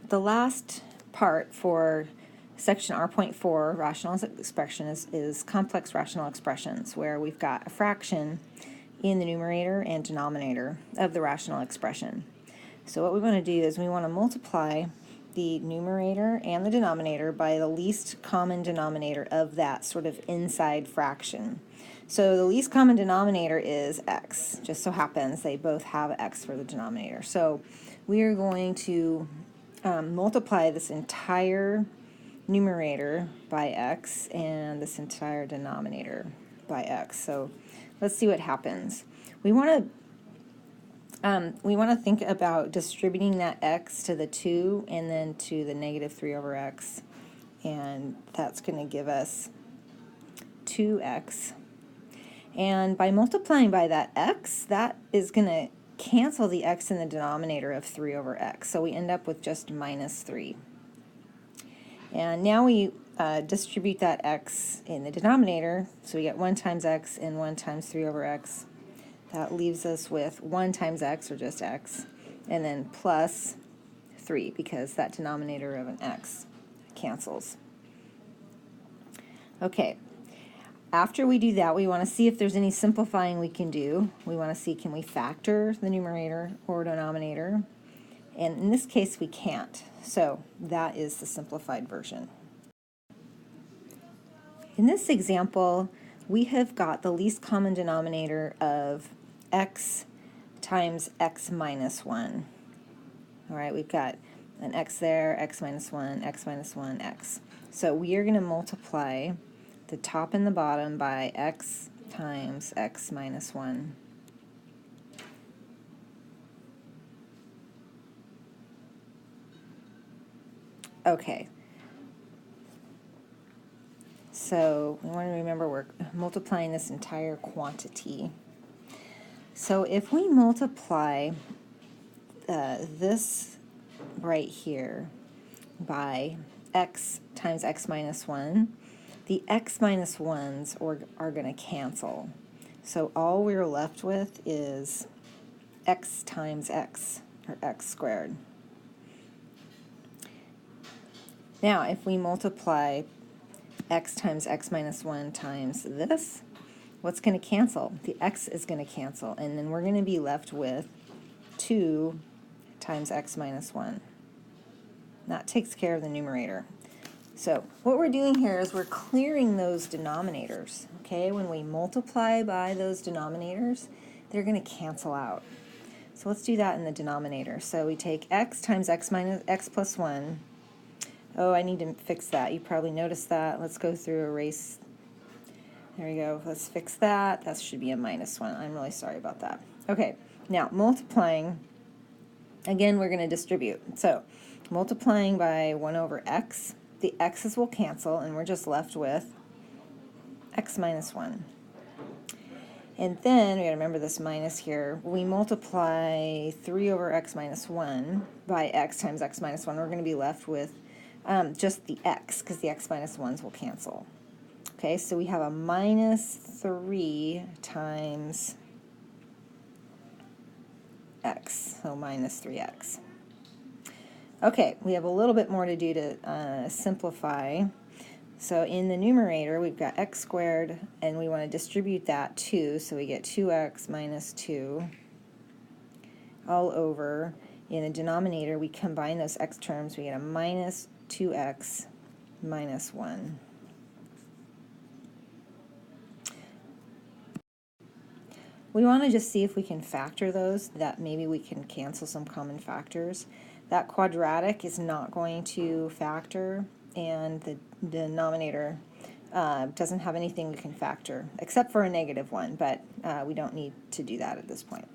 the last part for section R.4 Rational Expressions is complex rational expressions, where we've got a fraction in the numerator and denominator of the rational expression. So what we want to do is we want to multiply the numerator and the denominator by the least common denominator of that sort of inside fraction. So the least common denominator is x. Just so happens they both have x for the denominator. So we are going to multiply this entire numerator by x and this entire denominator by x. So let's see what happens. We want to think about distributing that x to the 2 and then to the negative 3 over x, and that's going to give us 2x. And by multiplying by that x, that is going to cancel the x in the denominator of 3 over x, so we end up with just minus 3. And now we distribute that x in the denominator, so we get 1 times x and 1 times 3 over x. That leaves us with 1 times x, or just x, and then plus 3, because that denominator of an x cancels. Okay, after we do that, we want to see if there's any simplifying we can do. We want to see, can we factor the numerator or denominator? And in this case, we can't. So that is the simplified version. In this example, we have got the least common denominator of x times x minus 1. All right, we've got an x there, x minus 1, x minus 1, x. So we are going to multiply the top and the bottom by x times x minus 1. Okay, so we want to remember we're multiplying this entire quantity. So if we multiply this right here by x times x minus 1, the x minus 1s are going to cancel. So all we're left with is x times x, or x squared. Now, if we multiply x times x minus 1 times this, what's going to cancel? The x is going to cancel, and then we're going to be left with 2 times x minus 1. That takes care of the numerator. So what we're doing here is we're clearing those denominators. Okay, when we multiply by those denominators, they're going to cancel out. So let's do that in the denominator. So we take x times x minus x plus 1. Oh, I need to fix that. You probably noticed that. Let's go through erase. There you go. Let's fix that. That should be a minus 1. I'm really sorry about that. Okay, now multiplying, again, we're going to distribute. So multiplying by 1 over x, the x's will cancel, and we're just left with x minus 1. And then, we got to remember this minus here, we multiply 3 over x minus 1 by x times x minus 1, we're going to be left with just the x, because the x minus 1s will cancel. Okay, so we have a minus 3 times x, so minus 3x. Okay, we have a little bit more to do to simplify. So in the numerator, we've got x squared, and we want to distribute that 2, so we get 2x minus 2 all over. In the denominator, we combine those x terms, we get a minus 2x minus 1. We want to just see if we can factor those, that maybe we can cancel some common factors. That quadratic is not going to factor, and the denominator doesn't have anything we can factor, except for a negative one, but we don't need to do that at this point.